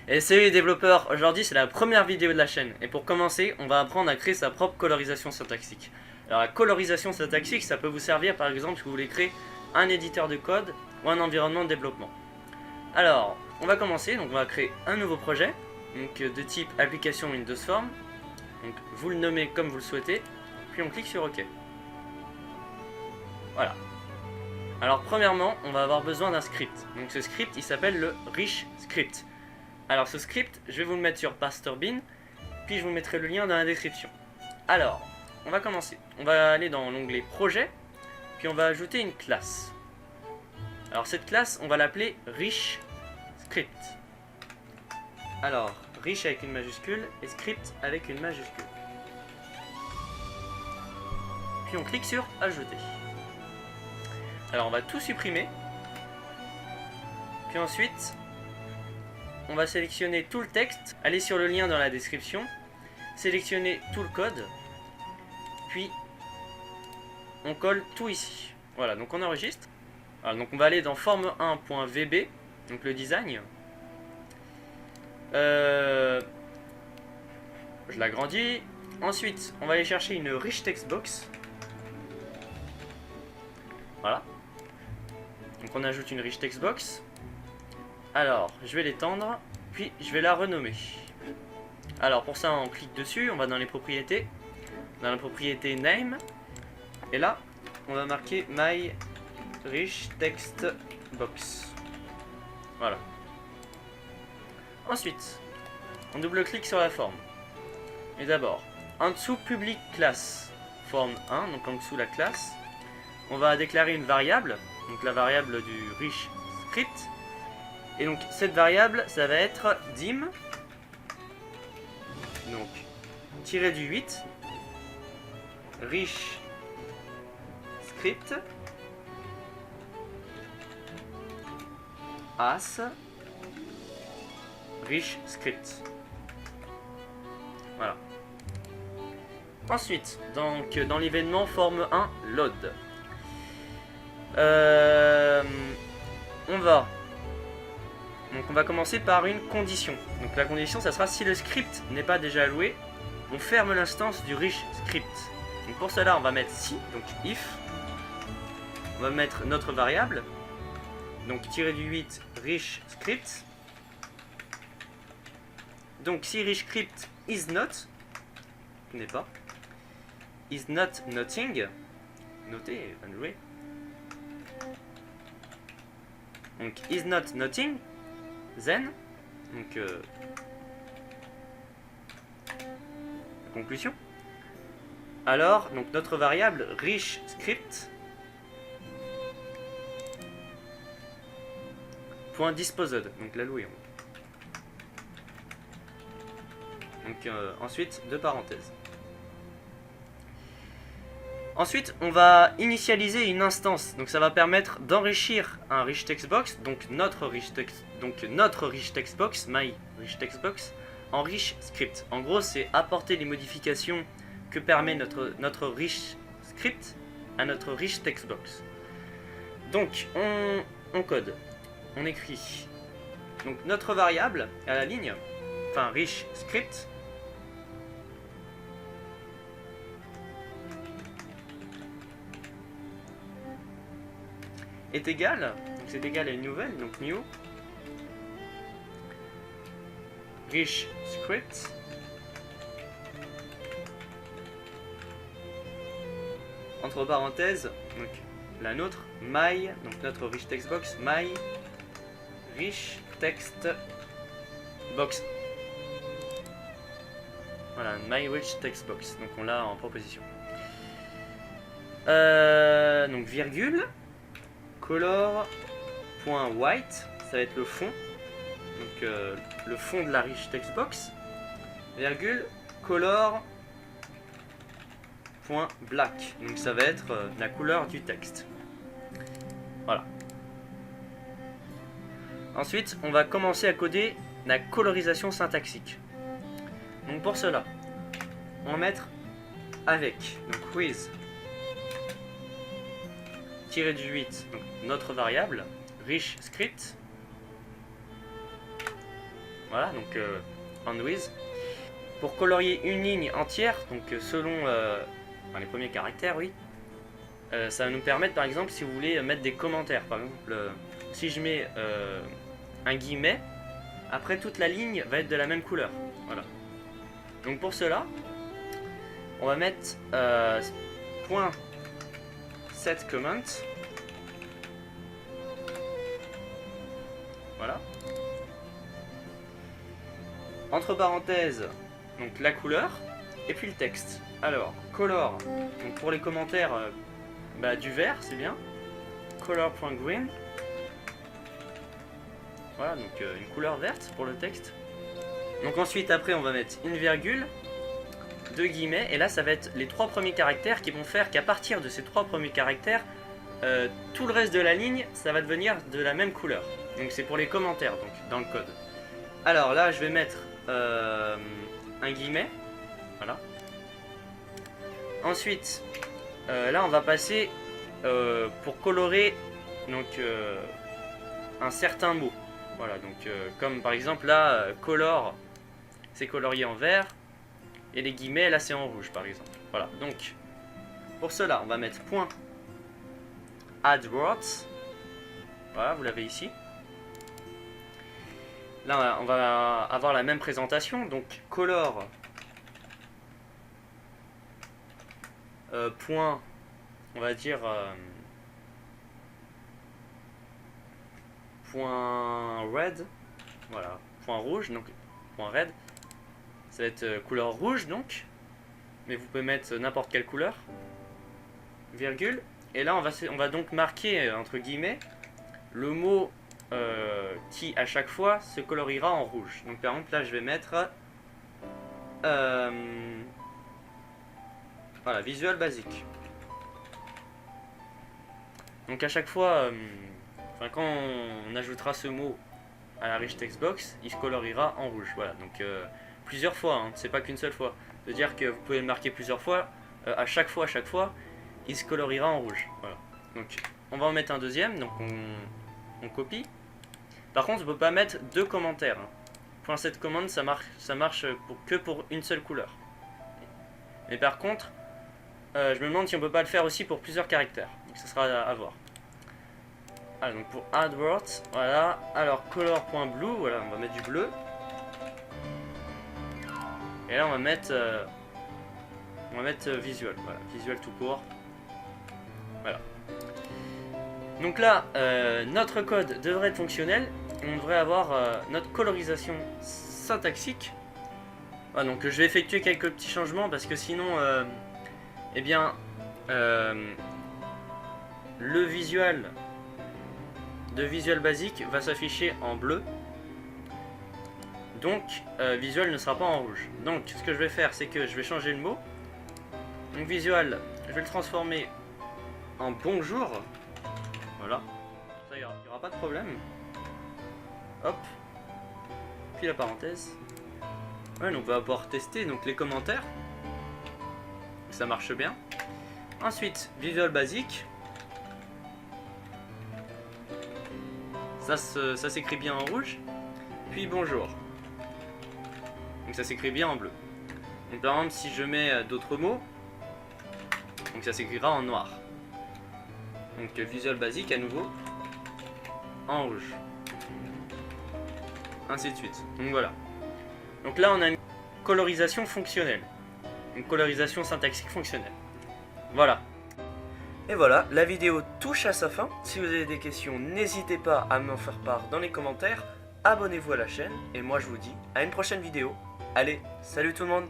Et salut les développeurs, aujourd'hui c'est la première vidéo de la chaîne et pour commencer on va apprendre à créer sa propre colorisation syntaxique. Alors la colorisation syntaxique ça peut vous servir par exemple si vous voulez créer un éditeur de code ou un environnement de développement. Alors on va commencer, donc on va créer un nouveau projet donc de type application Windows Form. Donc vous le nommez comme vous le souhaitez, puis on clique sur OK. Voilà. Alors premièrement on va avoir besoin d'un script. Donc ce script il s'appelle le Rich Script. Alors ce script, je vais vous le mettre sur Pasterbin, puis je vous mettrai le lien dans la description. Alors, on va commencer. On va aller dans l'onglet Projet, puis on va ajouter une classe. Alors cette classe, on va l'appeler Rich Script. Alors, Rich avec une majuscule et Script avec une majuscule. Puis on clique sur Ajouter. Alors on va tout supprimer. Puis ensuite, on va sélectionner tout le texte, aller sur le lien dans la description, sélectionner tout le code, puis on colle tout ici. Voilà, donc on enregistre. Alors, donc on va aller dans form1.vb, donc le design. Je l'agrandis. Ensuite, on va aller chercher une rich text box. Voilà. Donc on ajoute une rich text box. Alors, je vais l'étendre, puis je vais la renommer. Alors pour ça, on clique dessus, on va dans les propriétés, dans la propriété name, et là, on va marquer my rich text box. Voilà. Ensuite, on double-clique sur la forme. Et d'abord, en dessous public classe forme 1, donc en dessous la classe, on va déclarer une variable, donc la variable du rich script. Et donc cette variable, ça va être dim, donc tiré du 8, rich script, as, rich script. Voilà. Ensuite, donc dans l'événement forme 1 load, on va commencer par une condition. Donc la condition, ça sera si le script n'est pas déjà alloué, on ferme l'instance du rich script. Donc pour cela, on va mettre si, donc if. On va mettre notre variable, donc tiré du 8 rich script. Donc si rich script is not, n'est pas, is not nothing, noté, alloué. Donc is not nothing, then, donc la conclusion. Alors, donc notre variable rich script point disposed, donc l'alloué. Donc ensuite deux parenthèses. Ensuite, on va initialiser une instance, donc ça va permettre d'enrichir un rich text box, donc notre rich text box, my rich text box, en rich script. En gros, c'est apporter les modifications que permet notre rich script à notre rich text box. Donc, on code, on écrit donc notre variable à la ligne, enfin rich script. Est égal, donc c'est égal à une nouvelle, donc new rich script entre parenthèses, donc la nôtre, my, donc notre rich text box, my rich text box. Voilà, my rich text box, donc on l'a en proposition. Donc virgule, color.white, ça va être le fond, donc le fond de la rich text box, virgule, color.black, donc ça va être la couleur du texte. Voilà. Ensuite, on va commencer à coder la colorisation syntaxique. Donc pour cela, on va mettre avec, donc with, tiré du 8, donc notre variable, rich script. Voilà. Voilà, donc on with. Pour colorier une ligne entière, donc selon les premiers caractères, oui, ça va nous permettre, par exemple, si vous voulez mettre des commentaires. Par exemple, si je mets un guillemet, après toute la ligne va être de la même couleur. Voilà. Donc pour cela, on va mettre point set comment. Voilà. Entre parenthèses, donc la couleur et puis le texte. Alors, color, donc pour les commentaires, du vert, c'est bien. Color.green. Voilà, donc une couleur verte pour le texte. Donc ensuite, après, on va mettre une virgule, deux guillemets, et là, ça va être les 3 premiers caractères qui vont faire qu'à partir de ces 3 premiers caractères, tout le reste de la ligne, ça va devenir de la même couleur. Donc c'est pour les commentaires, donc dans le code. Alors là, je vais mettre un guillemet, voilà. Ensuite, là, on va passer pour colorer donc un certain mot. Voilà, donc comme par exemple là, color, c'est colorié en vert, et les guillemets, là, c'est en rouge, par exemple. Voilà, donc pour cela, on va mettre point add words. Voilà, vous l'avez ici. Là, on va avoir la même présentation, donc color point, on va dire point red, voilà, point rouge, donc point red, ça va être couleur rouge donc, mais vous pouvez mettre n'importe quelle couleur, virgule, et là on va donc marquer entre guillemets le mot qui à chaque fois se coloriera en rouge. Donc par exemple là je vais mettre voilà, Visual Basic. Donc à chaque fois quand on ajoutera ce mot à la Rich Text Box, il se coloriera en rouge. Voilà, donc plusieurs fois, hein, c'est pas qu'une seule fois. C'est-à-dire que vous pouvez le marquer plusieurs fois, à chaque fois, il se coloriera en rouge. Voilà. Donc on va en mettre un deuxième, donc on copie. Par contre, on ne peut pas mettre 2 commentaires. Hein. Point cette commande, ça marche que pour une seule couleur. Mais par contre, je me demande si on peut pas le faire aussi pour plusieurs caractères. Donc ça sera à voir. Alors, donc pour AdWords, voilà. Alors color.blue, voilà, on va mettre du bleu. Et là on va mettre visual, voilà, visual tout court. Voilà. Donc là, notre code devrait être fonctionnel. On devrait avoir notre colorisation syntaxique. Voilà, donc je vais effectuer quelques petits changements parce que sinon, le visual de Visual Basic va s'afficher en bleu. Donc visual ne sera pas en rouge. Donc ce que je vais faire, c'est que je vais changer le mot. Donc visual, je vais le transformer en bonjour. Voilà. Ça, il n'y aura pas de problème. Hop. Puis la parenthèse. Ouais, donc on va pouvoir tester donc les commentaires. Ça marche bien. Ensuite, Visual Basic. Ça s'écrit bien en rouge. Puis bonjour. Donc ça s'écrit bien en bleu. Donc par exemple, si je mets d'autres mots, donc ça s'écrira en noir. Donc Visual Basic à nouveau en rouge. Ainsi de suite. Donc voilà. Donc là on a une colorisation fonctionnelle. Une colorisation syntaxique fonctionnelle. Voilà. Et voilà, la vidéo touche à sa fin. Si vous avez des questions, n'hésitez pas à m'en faire part dans les commentaires. Abonnez-vous à la chaîne et moi je vous dis à une prochaine vidéo. Allez, salut tout le monde!